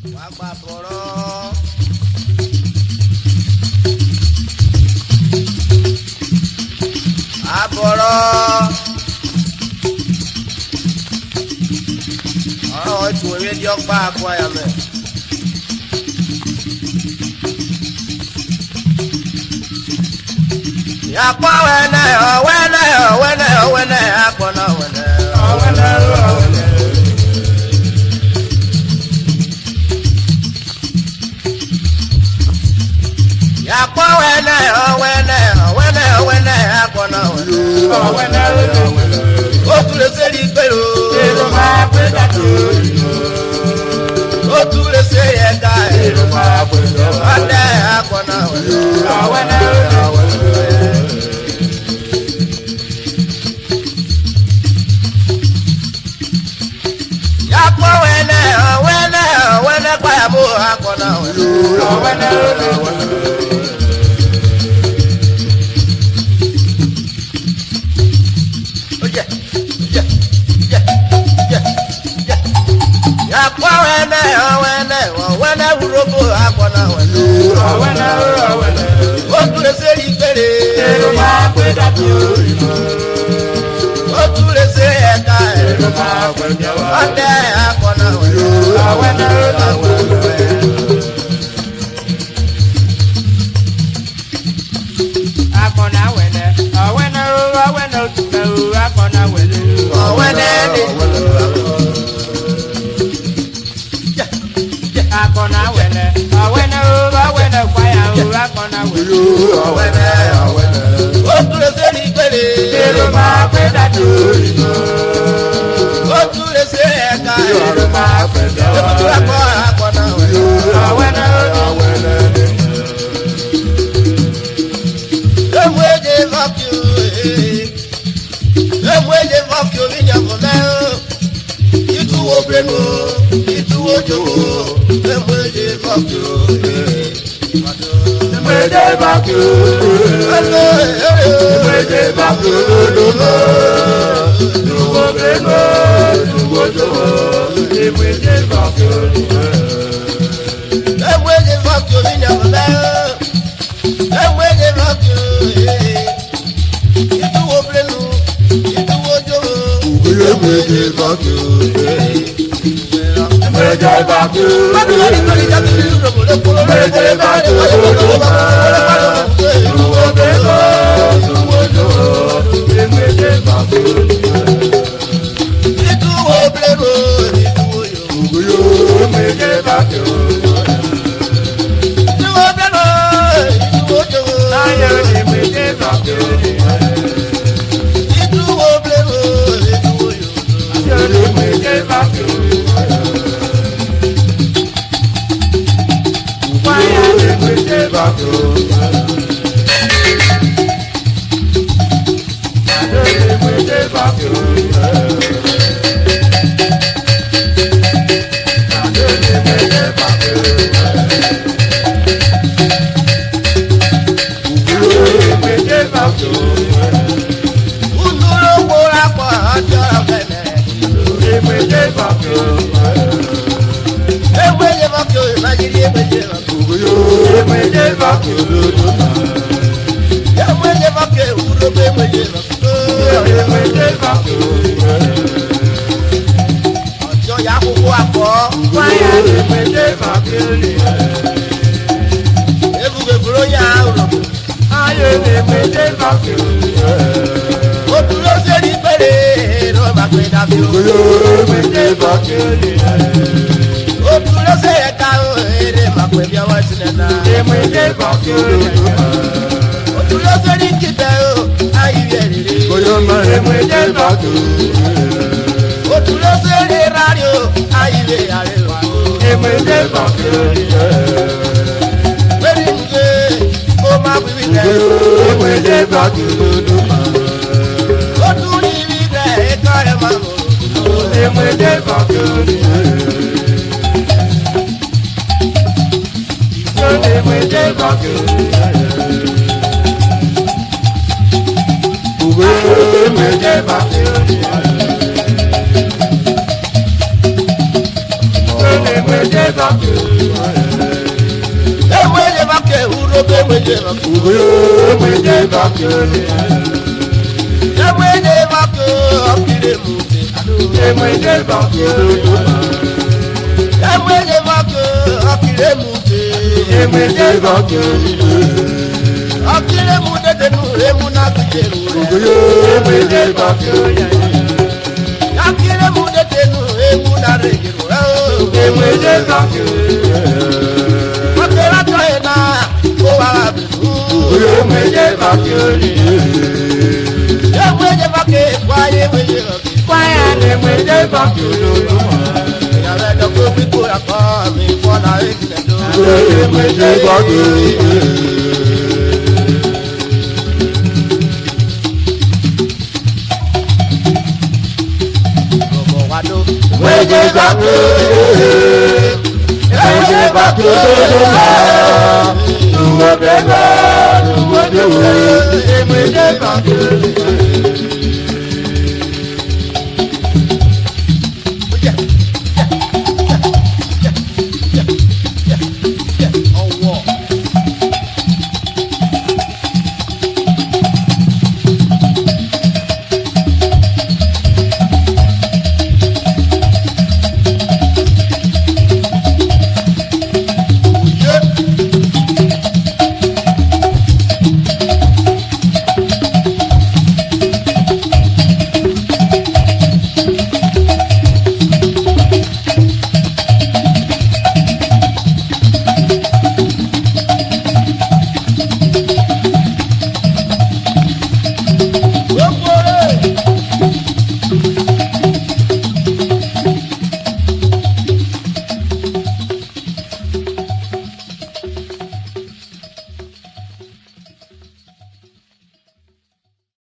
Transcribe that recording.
Wagba boro. Aboro. Oh, it's we di ogba akwa ya me. Akpowene, owene, owene, owene, akpona owene. Owene, owene. Akpowene, owene, owene, owene, akpona owene. Owene, owene. Otule seri pelo. Ero ma pe dato. Otule seri eka. Ero ma pe dato. Ade akpona owene. Owene, owene. Akpowene, owene, owene, kwayabo akpona owene. Owene, owene. Akpowene, owene, owene, Urhobo akpona owene. Owene, owene. Otule seri pere. Ero ma pe dato. Otule seri eka. Ero ma pe dato. Ade akpona owene. Owene, owene. Akpona owene. Owene, owene, otule akpona owene. Owene, owene. Akona wene, awene, awene, kwaya, akona wene, awene, awene. Otule seri pele, ero ma pe dato. Otule seri eka, ero ma pe dato. Otule kwaya, akona wene, awene, awene. Emweje vakyo, emweje vakyo vinyakome. Itu obreno, itu ojowo. Emweje vakyo, emweje vakyo, emweje vakyo, itu obreno, itu ojowo. Emweje vakyo, emweje vakyo vinyakome. Emweje vakyo, itu obreno, itu ojowo. Emweje vakyo. Emweje vakyo, emweje vakyo, emweje vakyo. Itu obrero, itu oyo. Emweje vakyo. Itu obrero, itu oyo. Ayo emweje vakyo. Itu obrero, itu oyo. Ayo emweje vakyo. Emweje vakyo. Emweje vakyo. Emweje vakyo. Emweje vakyo. Urhobo akwa Adjan vene. Emweje vakyo. Emweje vakyo, imagine emweje vakyo. Emweje vakyo. Emweje vakyo, Urhobo emweje vakyo. Emweje vakyo. Ọjọ́ ya kúkú akọ. Wáyà emweje vakyo. Ebùgbèbùrọ̀ ya Urhobo. Ayé emweje vakyo. Otule seri pere, ero ma pe dato. Emweje vakyo. Otule seri eka, ere ma pe bi awa sinena. Emweje vakyo. Otule seri kibe o, ayi erere. Emweje vakyo. Otule seri radio, ayi le arewa. Emweje vakyo. Weri nge, o ma bibi ne. Emweje vakyo. Otuli bibi eka e ma mo. Emweje vakyo. Emweje vakyo. Emweje vakyo. emwede bake. Emwede bake, Urhobo emwede bake. Emwede bake. Emwede bake, okire mute. Emwede bake. Emwede bake, okire mute. Emwede bake. Okire mute denu emuna kujeru. Emwede bake. Okire mute denu emuna rejeru. Emwede bake. Okira toyena o abiru. Emwede bake. Emwede bake kwaye emwede bake. Kwaye emwede bake lolo. Yàrá dọ̀kọ̀ wípé akọ mi fọ́nà ìdílé tó. Emwede bake. Emwede bake. Emwede bake lolo. Emwede bake. Emwede bake.